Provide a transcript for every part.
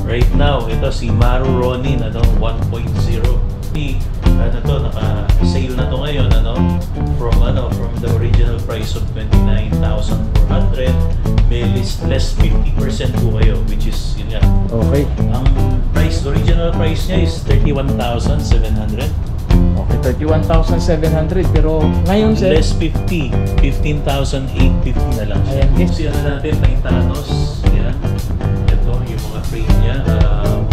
right now, ito si Maru Ronin, 1.0. Ano to, naka-sale na to ngayon, from the original price of 29,400, may less 50% po kayo, which is yun nga. Okay. Ang original price niya is 31,700. Okay, 31,700, pero ngayon sir, less 50, 15,850 na lang siya. Ayan, yes. So yan na natin, Thanos. Yan. Ito, yung mga frame niya,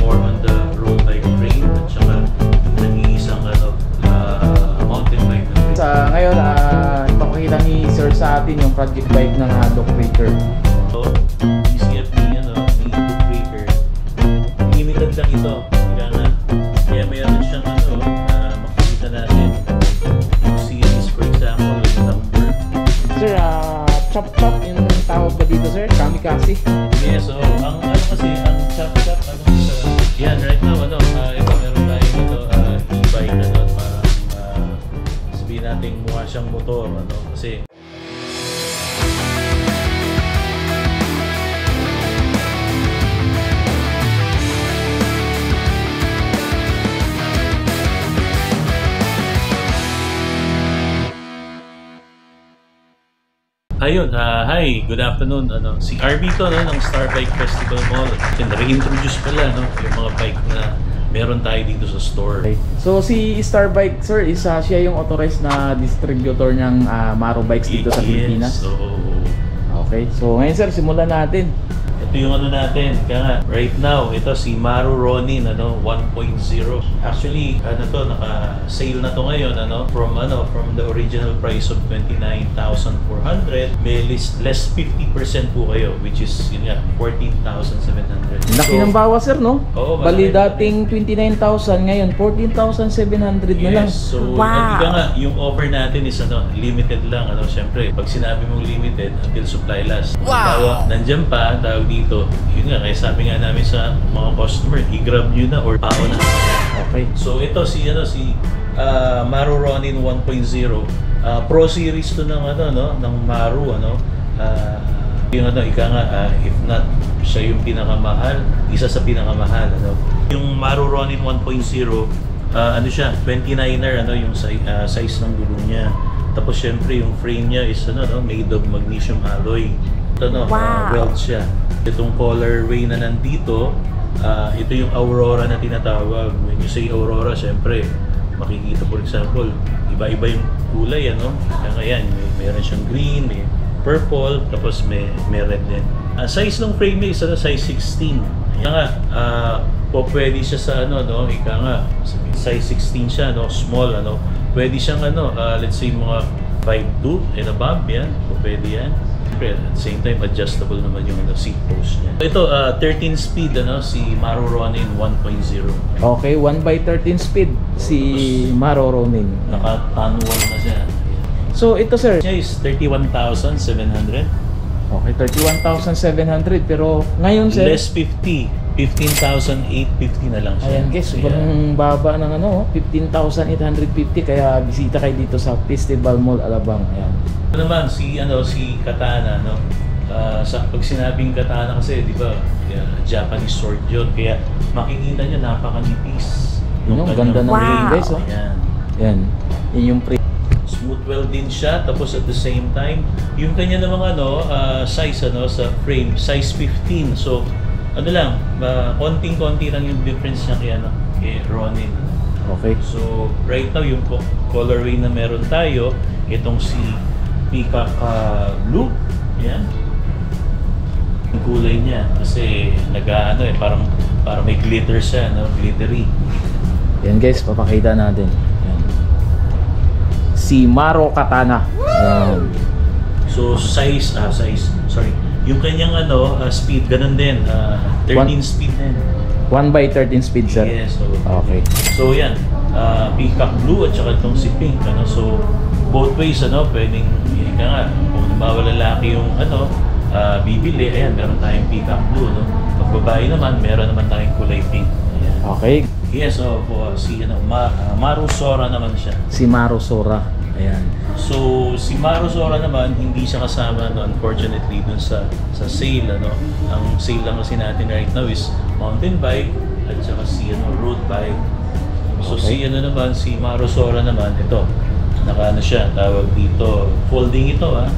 more on the road bike frame, at saka nag-iisang mountain bike. Ngayon, ipakita ni sir sa atin yung project bike ng Dock Breaker. So, ECF ni Dock Breaker. Limited lang ito. Kaya mayroon siyang makikita natin yung series, for example, yung number. Sir, chop-chop yung tawag ba dito sir? Kamikaze? Yes, so ang chop-chop, yan, right now, ito, meron tayong e-bike, parang sabihin natin mukha siyang motor, kasi ayun, hi, good afternoon. Si RB to, ng Star Bike Festival Mall. Nag-introduce pala, yung mga bike na meron tayo dito sa store. Okay. So si Star Bike sir, siya yung authorized na distributor ng Maru bikes dito sa Pilipinas. So, okay, so ngayon sir, simulan natin. ito yung natin, kaya right now, ito si Maru Ronin, 1.0. Actually, naka-sale na to ngayon, from the original price of 29,400, may less 50% po kayo, which is yun nga, 14,700. Laki ng bawas sir, no? Oo, bali dating 29,000, ngayon 14,700 na lang. So, wow. Yung offer natin is limited lang, syempre, pag sinabi mong limited, until supply last. Wow. Nandiyan pa, tawag dito, yun nga, kaya sabi nga namin sa mga customer, i-grab nyo na or pao na. Okay. So ito si Maru Ronin 1.0, Pro Series to ng ng Maru, yung if not siya yung pinakamahal, isa sa pinakamahal, yung Maru Ronin 1.0, siya 29er, yung size ng gulong niya. Tapos syempre yung frame niya is made of magnesium alloy. Wow. Weld siya. Itong colorway na nandito, ito yung Aurora na tinatawag. When you say Aurora, syempre makikita, for example, iba-iba yung kulay, kaya mayroon siyang green, may purple, tapos may red din. Size ng frame niya is size 16. Kaya pwede siya sa size 16 siya, small, pwede siyang let's say mga 5'2" and above, yan, pwede yan. At the same time, adjustable naman yung seat post niya. Ito, 13 speed, si Maru Ronin 1.0. Okay, 1/13 speed si Maru Ronin. Naka-tan 1 na siya. So ito sir, Siya is 31,700. okay, 31,700, pero ngayon sir, Less 50, 15,850 na lang siya. ayan guys, sobrang baba ng 15,850, kaya bisita kayo dito sa Festival Mall Alabang. Ayan. Ito naman si Katana, pag sinabing Katana kasi, di ba, Japanese sword yun, kaya makikita niyo napakanipis. Ganda ng ring guys, oh. Ayan. Yan. Yun yung Smooth weld din siya, tapos at the same time, yung kanya namang size sa frame, size 15. So, konting-konti lang yung difference niya kay Ronin. Okay. So, right now, yung colorway na meron tayo, itong si Peacock Blue. Yan. Yung kulay niya, kasi parang may glitter siya, glittery. Yan guys, papakita natin. Yan. Si Maru Katana. Yan. So, yung kanyang speed, ganun din, 13 speed din. 1/13 speed sir. Yes, so, Okay. so yan, Peacock Blue at saka itong si Pink, so both ways, pwedeng, kung halimbawa lalaki yung bibili, ayan, meron tayong Peacock Blue, pag babae naman, meron naman tayong kulay pink. Ayan. Okay. Yes, so si Maru Sora naman siya. Si Maru Sora. Ayan. So, si Maru Sora naman, hindi siya kasama, no, unfortunately, dun sa sale, ano. Ang sale lang kasi natin right now is mountain bike at saka si, road bike. So, Okay. si Maru Sora naman, ito, naka siya, tawag dito, folding ito, ah.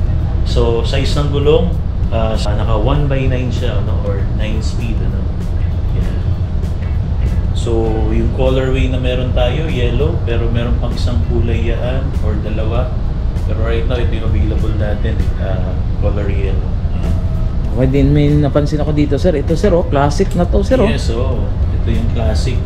So, size ng gulong, naka 1/9 siya, or 9 speed, ano. Yan. So, yung colorway na meron tayo, yellow, pero meron pang isang kulay yan, or dalawa. Pero right now, ito yung available natin, color yellow. Ayan. Okay din, may napansin ako dito sir. Ito sir, classic na to sir. Yes, ito yung classic.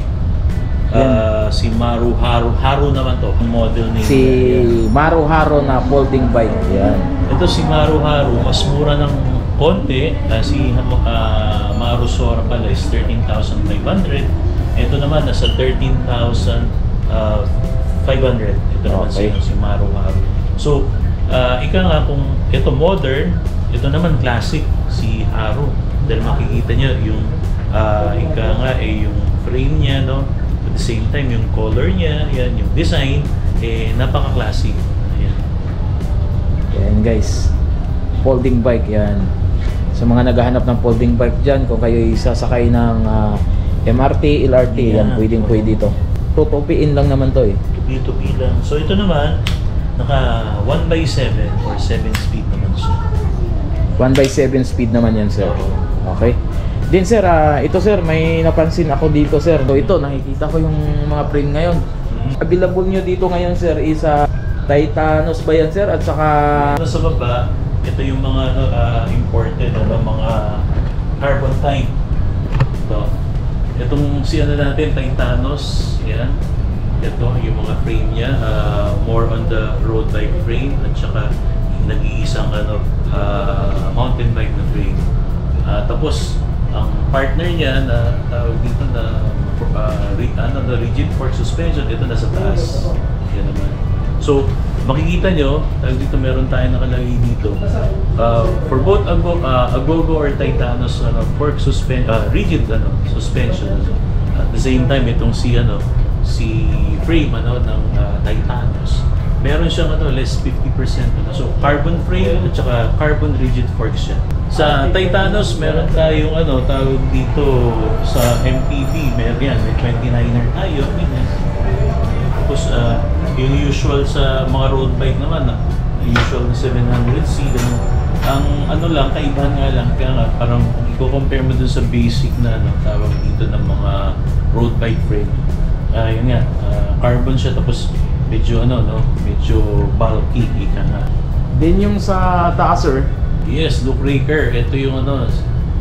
Si Maru Haru naman to, ang model name. Si Ayan. Maru Haro na folding bike. Yan. Ito si Maru Haru, mas mura ng konti. Si Maru Sora pala is 13,500. Ito naman, nasa 13,500. Ito naman Okay. si Maru Haru. So, ika nga kung ito modern, ito naman classic, si Haru. Dahil makikita nyo yung ika nga yung frame niya, no? At the same time, yung color niya, yan, yung design, napaka-classic. Ayan. Yan guys. Folding bike yan. Sa mga naghahanap ng folding bike dyan, kung kayo sasakay ng MRT, LRT, yan, Yeah. pwede ito. Tutupiin lang naman to eh. Tupi-tupi lang. So ito naman, naka 1/7 or 7 speed naman siya. 1/7 speed naman yan sir. Oo. Okay. Din sir, ito sir, may napansin ako dito sir. So ito, nakikita ko yung mga frame ngayon. Available nyo dito ngayon sir is Titanos ba yan sir? At saka Sa baba, ito yung mga imported, mga carbon type. Ito. Itong natin, Titanos, yan. Ito, yung mga frame niya, more on the road bike frame at saka nag-iisang mountain bike na frame. Tapos, ang partner niya na tawag dito na rigid fork suspension, ito nasa taas. Yan naman. So, makikita nyo, dito meron tayo nakalagay dito. For both Agogo or Titanos fork rigid suspension. At the same time, itong si frame ng Titanos. Meron siyang less 50%. So, carbon frame at saka carbon rigid fork siya. Sa Titanos, meron tayong tawag dito sa MPV, meron yan, may 29er tayo. Tapos, yung usual sa mga road bike naman, usual na 700C, ang lang, kaibahan nga lang, kaya nga, parang kung i-compare mo dun sa basic na tawag dito ng mga road bike frame, yun nga, carbon siya, tapos medyo medyo bulky, ika nga. din yung sa taas sir. Yes, Duke Raker, ito yung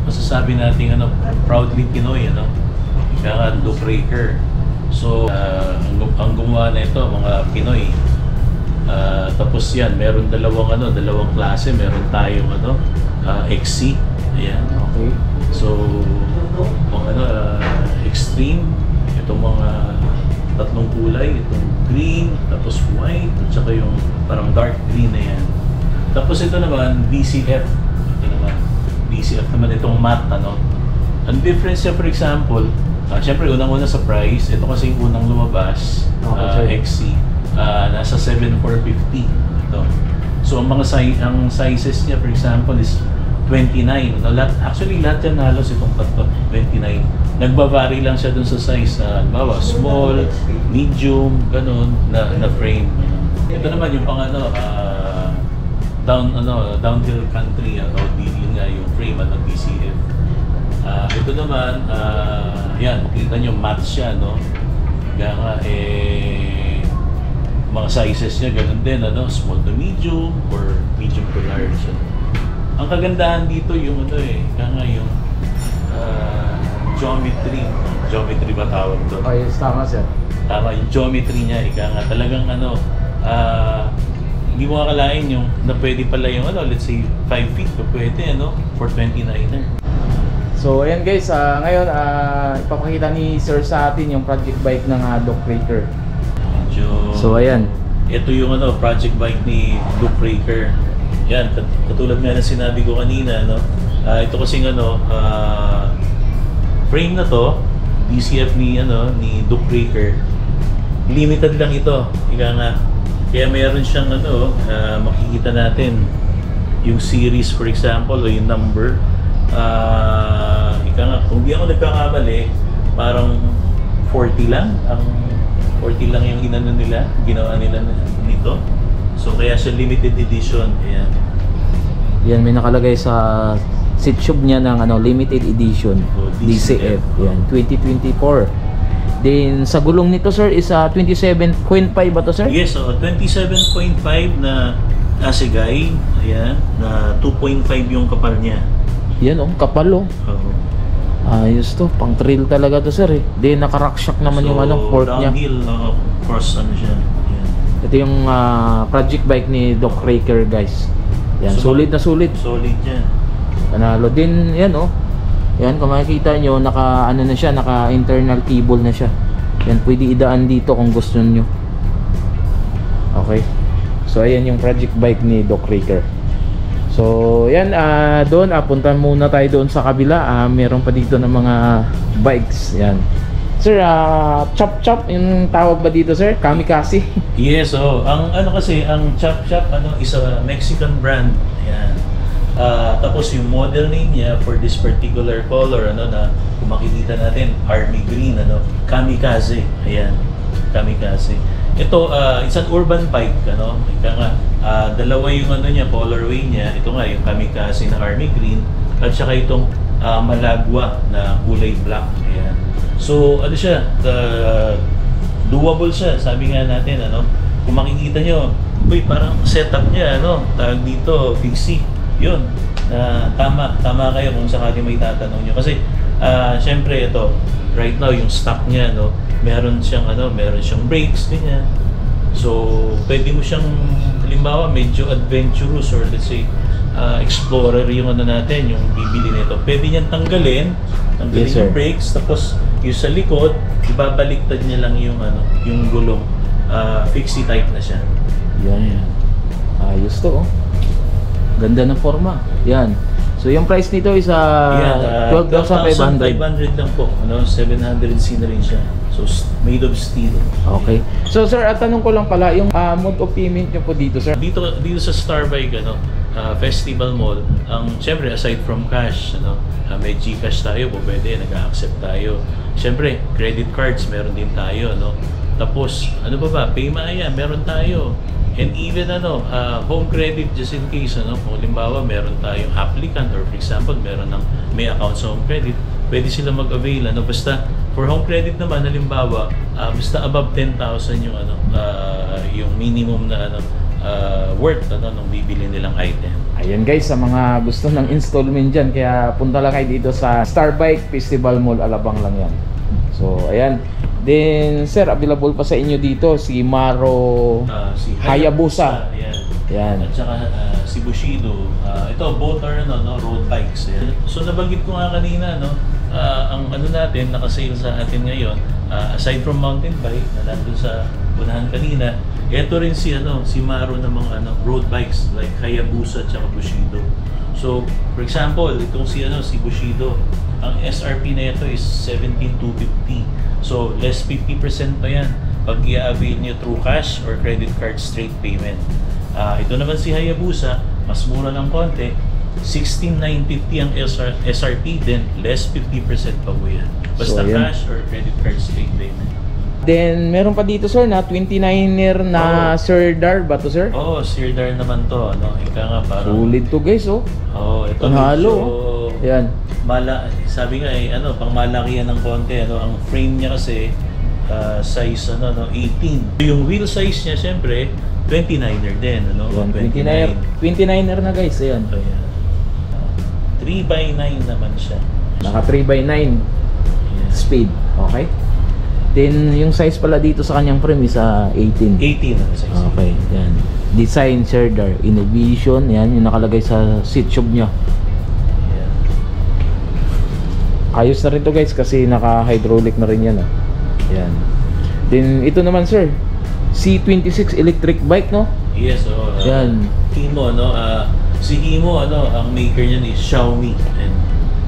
masasabi natin proudly Pinoy, ika nga Duke Raker. So, ang gumawa na ito, mga Pinoy. Tapos yan, meron dalawang klase. Meron tayong XC. Ayan. Okay. So, mga extreme. Itong mga tatlong kulay. Itong green, tapos white, at saka yung parang dark green na yan. Tapos ito naman, DCF. Ito naman, DCF naman itong matte, Ang difference niya, for example, siyempre, unang-una sa price, ito kasi yung unang lumabas, XC, nasa 7,450 ito. So, ang sizes niya, for example, is 29. Actually, lahat yan halos itong 29. Nagbavary lang siya dun sa size, halimbawa, small, medium, ganun, na frame. Ito naman yung pang downhill country, yun nga yung frame, DCF. Ito naman, yan, makita nyo, matte siya, Kaya nga, mga sizes niya, ganun din, small to medium, or medium to large. Ang kagandahan dito, yung kaya nga yung geometry ba tawag doon? Okay, tama sir. Tama, yung geometry niya, ika nga, talagang hindi mo akalain yung, na pwede pala yung, let's say, 5 feet, pwede, for 29er. So ayan guys, ngayon ipapakita ni Sir sa atin yung project bike ng Duke Raker. So ayan. Ito yung project bike ni Duke Raker. Yan, katulad nga na sinabi ko kanina, ito kasing frame na to, DCF ni Duke Raker. Limited lang ito, ika nga. Kaya mayroon siyang ano, makikita natin yung series for example o yung number. Ika nga, kung di ako nagkakamali, parang 40 lang ang 40 lang yung inano nila, ginawa nila nito. So kaya siya limited edition. Ayan. Yan, may nakalagay sa seat tube niya ng ano, limited edition, DCF. Yan, 2024. Then sa gulong nito sir is 27.5 ba to sir? Yes, 27.5 na Assegai. Ayan, na 2.5 yung kapal niya. Yan oh, kapal oh. Ayos to, pang trail talaga to sir eh. Then naka-rock shock naman yung ano, fork niya. Downhill, course ano siya. Ayan. Ito yung project bike ni Doc Raker guys. Yan, solid na solid. Solid yan. Panalo din yan oh. Yan, kung makikita nyo, naka ano na siya, naka internal cable na siya. Yan, pwede idaan dito kung gusto nyo. Okay. So ayan yung project bike ni Doc Raker. So yan, doon punta muna tayo doon sa kabila. Meron pa dito ng mga bikes. Yan. Sir, Chop Chop yung tawag ba dito sir? Kamikaze. Yes, ang ano kasi, ang Chop Chop ano, is a Mexican brand. Ayan. Tapos yung model name niya for this particular color, ano, na kung makikita natin, army green, ano, Kamikaze. Ayan, Kamikaze. Ito, it's an urban bike, ano. Ika nga, dalawa yung ano niya, colorway niya. Ito nga, yung Kamikaze na army green, at saka itong Malagwa na kulay black. Ayan. So, ano siya, doable siya, sabi nga natin, ano. Kung makikita nyo, parang setup niya, ano, tawag dito, fixie. Yun, tama kayo kung sakali may tatanong nyo. Kasi, syempre ito, right now, yung stock niya, no, meron siyang brakes, ganyan. So, pwede mo siyang, halimbawa, medyo adventurous or let's say, explorer yung ano natin, yung bibili nito. Pwede niyang tanggalin Yes, yung sir. brakes, tapos yung sa likod, ibabaliktad niya lang yung ano, yung gulong. Fixie type na siya. Yan. Ayos to oh. Ganda ng forma. Yan. So yung price nito is 12,500. 12,500 lang po. Ano, 700C na rin siya. So made of steel. Okay. So sir, tanong ko lang pala, yung mode of payment nyo po dito sir? Dito sa Starbike ano, Festival Mall, syempre aside from cash, ano, may GCash tayo, pwede, nag-accept tayo. Syempre, credit cards meron din tayo, no. Tapos ano ba, Paymaya meron tayo. And even ano, home credit just in case, ano, kung halimbawa meron tayong applicant or for example may account sa home credit, pwede sila mag-avail, ano, basta for home credit naman halimbawa, basta above 10,000 yung ano, yung minimum na ano, worth ano nung bibili nilang item. Ayan guys, sa mga gusto ng installment dyan, kaya punta lang kayo dito sa Starbike Festival Mall, Alabang lang yan. So ayan. Then sir, available pa sa inyo dito si Maro, Si Hayabusa. Yan. At saka si Bushido. Ito both are no, road bikes. Ayan. So nabanggit ko nga kanina, no, ang ano natin naka-sale sa atin ngayon, aside from mountain bike na nandun sa unahan kanina, ito rin si Maro ng mga road bikes like Hayabusa at saka Bushido. So for example, itong si Bushido, ang SRP na ito is 17,250. So less 50% pa yan pag i-avail nyo through cash or credit card straight payment. Ito naman si Hayabusa, mas mura ng konti, 16,950 ang SRP, then less 50% pa po yan. Basta So, cash or credit card straight payment. Then meron pa dito sir na 29er na Sirdar ba to sir? Sirdar naman to, ano, ika nga parang Solid to guys oh. ito Panalo. Yan. Sabi nga pang malaki yan ng konti, ano, ang frame niya kasi size 18. Yung wheel size niya syempre 29er din, ano, 29er na guys, ayan. So, yan. 3x9 naman siya. Naka 3x9 Yeah. speed, okay? Then yung size pala dito sa kanyang frame is 18. 18 ang size. Okay, yan. Design Sirdar Innovation, yan yung nakalagay sa seat tube niya. Yeah. Ayos na rin to guys kasi naka-hydraulic na rin yan. Yan. Then ito naman sir, C26 electric bike, no? Yes, Yan. Himo, si Himo, ang maker niyan is Xiaomi. And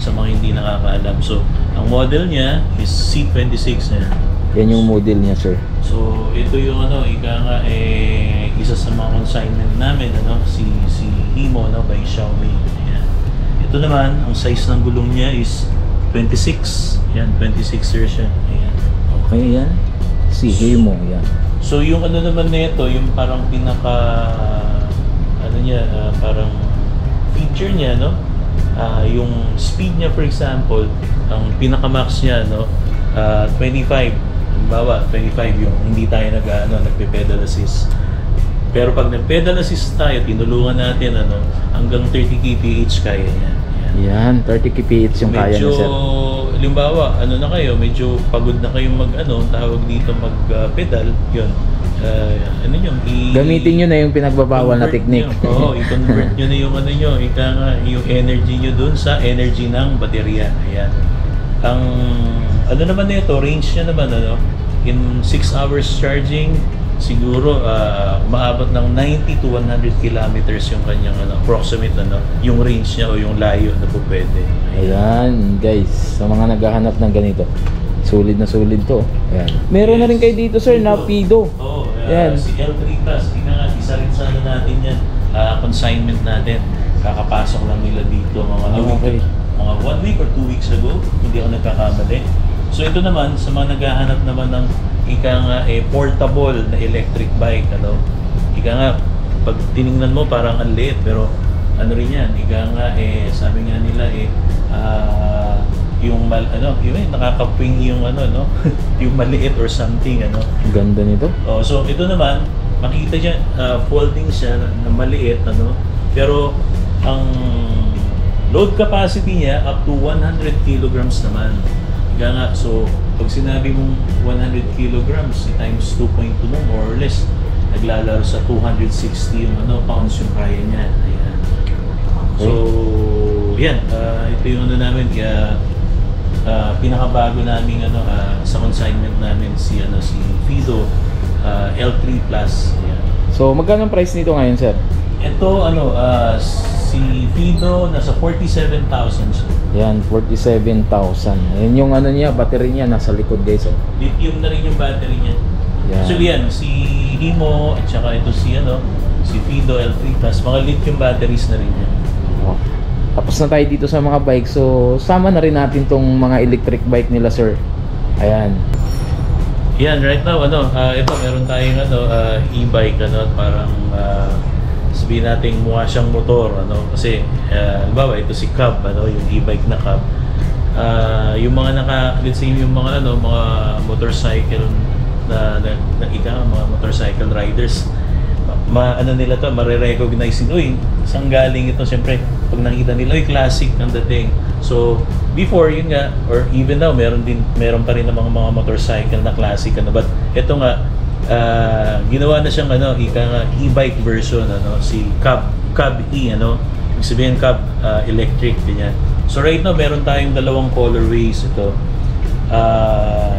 sa mga hindi nakakaalam, so ang model niya is C26. Yan yung model niya, sir. So, ito yung ano, ika nga isa sa mga consignment namin, ano, si Himo, no, by Xiaomi. Ayan. Ito naman, ang size ng gulong niya is 26. Ayan, 26er siya. Ayan. Okay, yan. Si Himo, yan. So, yung ano naman nito, yung parang pinaka ano niya, parang feature niya, no? Yung speed niya, for example, ang pinaka-max niya, no, 25. Halimbawa, 25 yung hindi tayo nagpe-pedal assist. Pero pag nag-pedal assist tayo, tinulungan natin hanggang 30 kph kaya niya. Yan, 30 kph yung kaya niya, sir. Halimbawa, na kayo, medyo pagod na kayong tawag dito mag-pedal, yun. Gamitin nyo na yung pinagbabawal na technique. Oo, i-convert nyo na yung yung energy nyo dun sa energy ng baterya. Ayan. Ang naman nito, range niya naman in 6 hours charging, siguro maabot ng 90 to 100 kilometers yung kanyang approximate yung range niya o yung layo na po pwede. Ayan, guys, sa mga naghahanap ng ganito, solid na solid to. Ayan. Meron na rin kayo dito, sir, na Fido. Oo, si L3 Plus, isa rin sa natin yan, consignment natin. Kakapasok lang nila dito mga 1 week or 2 weeks ago, hindi ako nagkakamali. So ito naman, sa mga naghahanap naman ng portable na electric bike, ika nga, pag tiningnan mo parang ang liit, pero ano rin yan, ika nga, sabi nga nila, yung nakakapwing yung yung maliit or something, Ganda nito. Oh, so ito naman, makita dyan, folding siya na maliit, pero ang load capacity niya up to 100 kilograms naman. Ika nga, so pag sinabi mong 100 kilograms times 2.2 mo, more or less naglalaro sa 260 yung pounds yung kaya niya. Ayan. So yan, ito yung namin, pinakabago namin sa consignment namin si Fido L3 Plus. Ayan. So magkano ang price nito ngayon, sir? Ito si Fido nasa 47,000. Yan, 47,000. Yan yung niya, battery niya nasa likod, guys. Lithium na rin yung battery niya. Yan. Actually yan, si Himo at saka ito si Fido L3 Plus, mga lithium batteries na rin yan. Oh. Tapos na tayo dito sa mga bike. So sama na rin natin tong mga electric bike nila, sir. Ayan. Yan, right now ito meron tayong e-bike parang sabihin natin mukha siyang motor kasi halimbawa ito si Cub yung e-bike na Cub, yung mga let's say yung mga mga motorcycle na mga motorcycle riders, nila to, mare-recognize uy, saan galing ito. Siyempre pag nakita nila, uy, classic ang dating. So before yun nga, or even now meron pa rin ng mga motorcycle na classic but ito nga ginawa na siyang e-bike version si Cub E ibig sabihin Cub electric ganyan. So right now meron tayong dalawang colorways ito,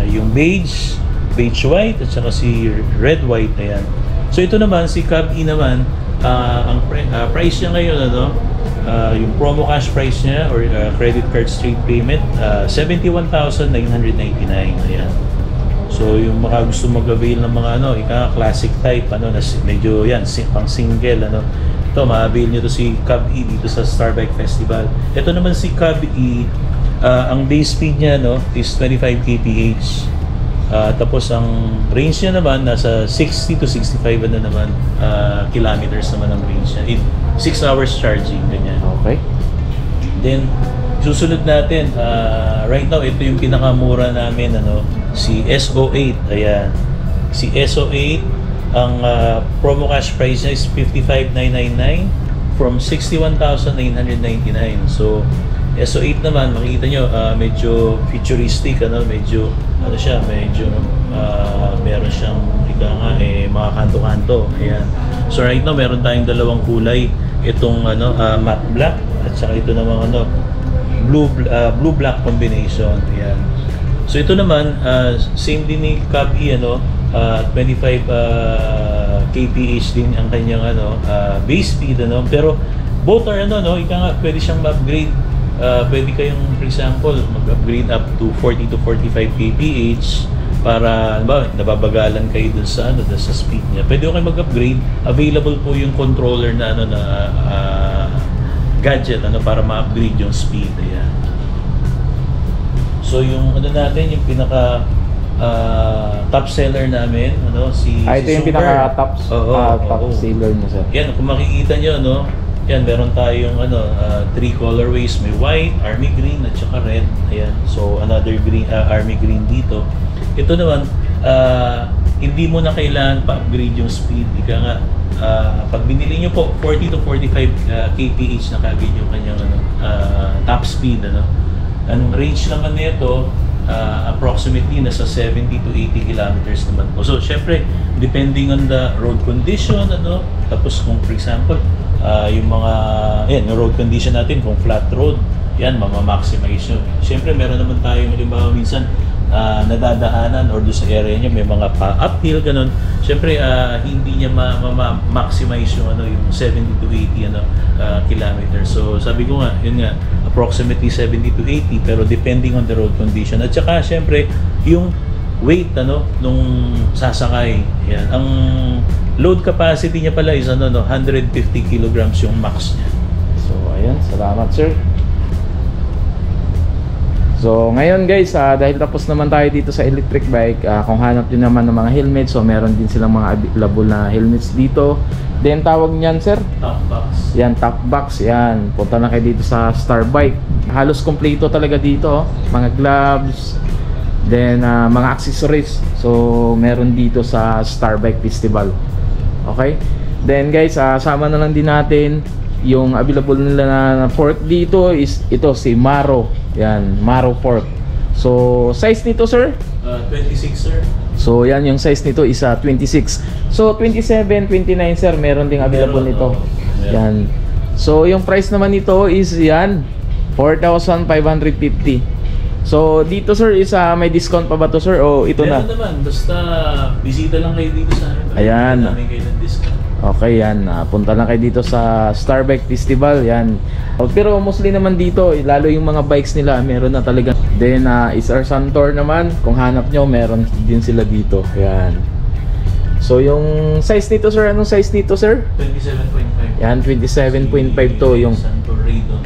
yung beige white at saka si red white. Ayan. So ito naman si Cub E naman, ang price niya ngayon yung promo cash price niya or credit card straight payment 71,999. Ayan. So yung mga gusto mag-avail ng mga classic type na medyo yan pang single ito ma-avail nyo to si Cub E dito sa Starbike Festival. Ito naman si Cub E, ang base speed niya is 25 kph. Tapos ang range niya naman nasa 60 to 65 naman kilometers naman ang range niya in 6 hours charging ganyan. Okay. Then susunod natin, right now ito yung pinakamura namin si SO8. Ayan. Si SO8, ang promo cash price niya is 55,999 from 61,999. So SO8 naman, makikita nyo, medyo futuristic, medyo siya, medyo meron siyang mga kanto-kanto. Ayan. So right now meron tayong dalawang kulay, itong matte black at saka ito namang blue black combination. Ayan. So ito naman same din ni Cub E 25 kph din ang kanyang base speed pero both are ika nga pwede siyang ma-upgrade pwede kayong, for example, mag-upgrade up to 40 to 45 kph para, nababagalan kayo dun sa, dun sa speed niya. Pwede kayo mag-upgrade. Available po yung controller na, gadget, para ma-upgrade yung speed. Ayan. So, yung, natin, yung pinaka, top seller namin, si ito yung Super. pinaka top seller na sir. Yan, kung makikita nyo, yan, meron tayong 3 colorways. May white, army green, at saka red. Ayan. So, another green, army green dito. Ito naman, hindi mo na kailangan pa-upgrade yung speed. Ika nga, pag binili nyo po, 40 to 45 kph na kagad yung kanyang top speed. Ang range naman nito, approximately nasa 70 to 80 kilometers naman po. So, syempre, depending on the road condition, tapos kung, for example, yung mga, yung road condition natin, kung flat road, yan, maximize nyo. Syempre, meron naman tayo, halimbawa, minsan, nadadaanan or doon sa area niya may mga uphill, ganun. Syempre, hindi niya maximize yung, yung 70 to 80 kilometers. So, sabi ko nga, yun nga, approximately 70 to 80, pero depending on the road condition. At saka, syempre, yung weight, nung sasakay. Yan. Ang load capacity niya pala is, 150 kilograms yung max niya. So, ayan. Salamat, sir. So, ngayon guys, dahil tapos naman tayo dito sa electric bike, kung hanap nyo naman ng mga helmets, so meron din silang mga available na helmets dito. Then, tawag niyan, sir? Top box. Yan, top box. Yan. Punta na kayo dito sa Star Bike. Halos kompleto talaga dito. Mga gloves. Then, mga accessories. So, meron dito sa Star Bike Festival. Okay? Then, guys, sama na lang din natin yung available nila na fork dito is ito, si Maro. Yan, Maro fork. So, size nito, sir? 26, sir. So, yan, yung size nito is 26. So, 27, 29, sir, meron ding available nito. Yan. So, yung price naman nito is yan, 4,550. So, dito, sir, is may discount pa ba to, sir? O ito na? Meron naman, basta bisita lang kayo dito sa amin. Ayan. Namin kayo ng discount. Okay, yan. Punta lang kayo dito sa Star Bike Festival. Yan. Pero mostly naman dito, lalo yung mga bikes nila, meron na talaga. Then, SR Santor naman, kung hanap nyo, meron din sila dito. Yan. So, yung size nito, sir, anong size nito, sir? 27.5. Yan, 27.5 to. Yung Santor Raydon.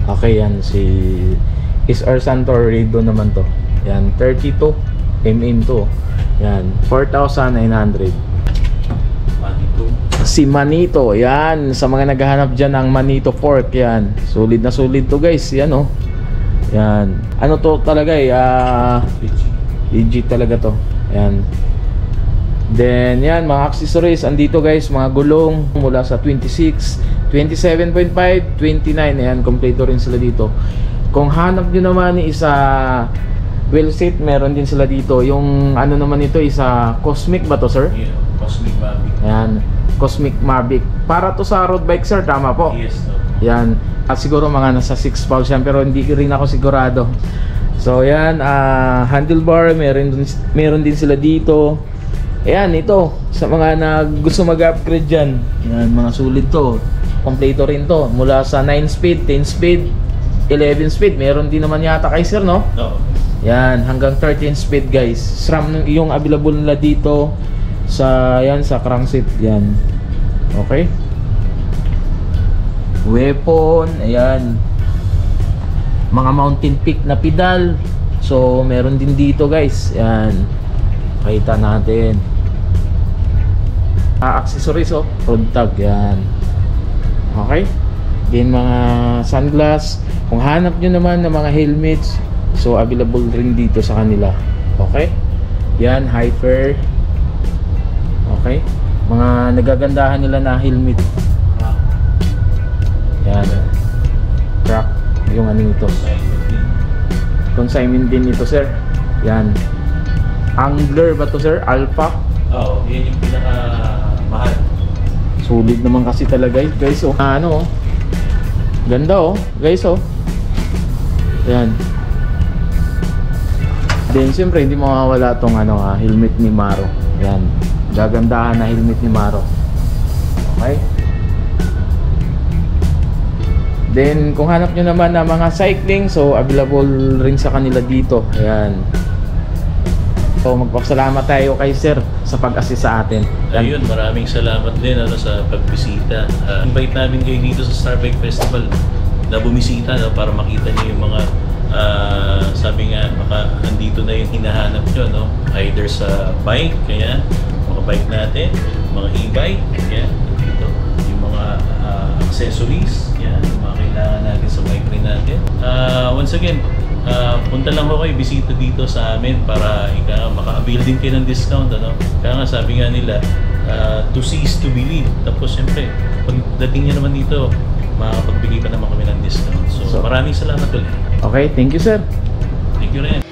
Okay, yan. Si SR Santor Raydon naman to. Yan, 32 mm to. Yan, 4,900. Si Manito, yan, sa mga naghahanap dyan ng Manito fork, yan, solid na solid to guys, yan yan, ano to talaga legit talaga to, yan. Then yan, mga accessories andito guys, mga gulong mula sa 26, 27.5, 29, yan, kompleto rin sila dito. Kung hanap nyo naman isa wheel set, meron din sila dito. Yung ano naman ito is Cosmic ba to, sir? Yeah, Cosmic Mavic. Yan, Cosmic Mavic. Para to sa road bike, sir, tama po? Yes, no. Yan, at siguro mga nasa 6 pounds yan, pero hindi rin ako sigurado. So yan, handlebar, meron din sila dito. Ayan, ito, sa mga gusto mag-upgrade dyan, yan, mga sulit to. Kompleto rin to, mula sa 9 speed, 10 speed, 11 speed, meron din naman yata kay sir, no? No. Yan, hanggang 13 speed guys. SRAM yung available nila dito sa yan, sa crankset yan. Okay? Weapon, ayan. Mga mountain peak na pedal. So, meron din dito guys. Yan. Kita natin. Accessories, road tag yan. Okay? Din mga sunglass. Kung hanap nyo naman ng mga helmets, so available rin dito sa kanila. Okay? Yan, Hyper. Okay? Mga nagagandahan nila na helmet. Yan. Crack. Yung ano ito. Consignment din ito, sir. Yan. Angler ba to, sir? Alpha. Oo, yan yung pinaka mahal. Sulit naman kasi talaga guys. Ano, ganda guys. Yan. Then siyempre hindi mawawala tong helmet ni Maro. Yan. Gagandahan na helmet ni Maro. Okay? Then kung hanap nyo naman na mga cycling, so available rin sa kanila dito. Ayan. So magpapasalamat tayo kay sir sa pag-assist sa atin. Ayun, maraming salamat din sa pagbisita. Invite namin kayo dito sa Starbike Festival na bumisita para makita niyo yung mga sabi nga, andito na yung hinahanap nyo, no? Either sa bike, kaya mga bike natin, mga e-bike, kaya dito yung mga accessories, yan, yung mga kailangan natin sa bike rin natin. Once again, punta lang ho kayo, bisita dito sa amin para maka-avail din kayo ng discount, ano? Kaya nga sabi nga nila, to see is to believe. Tapos siyempre, pagdating nyo naman dito, makakapagbigay pa naman kami ng discount. So maraming salamat ulit. Okay, thank you sir. Thank you rin.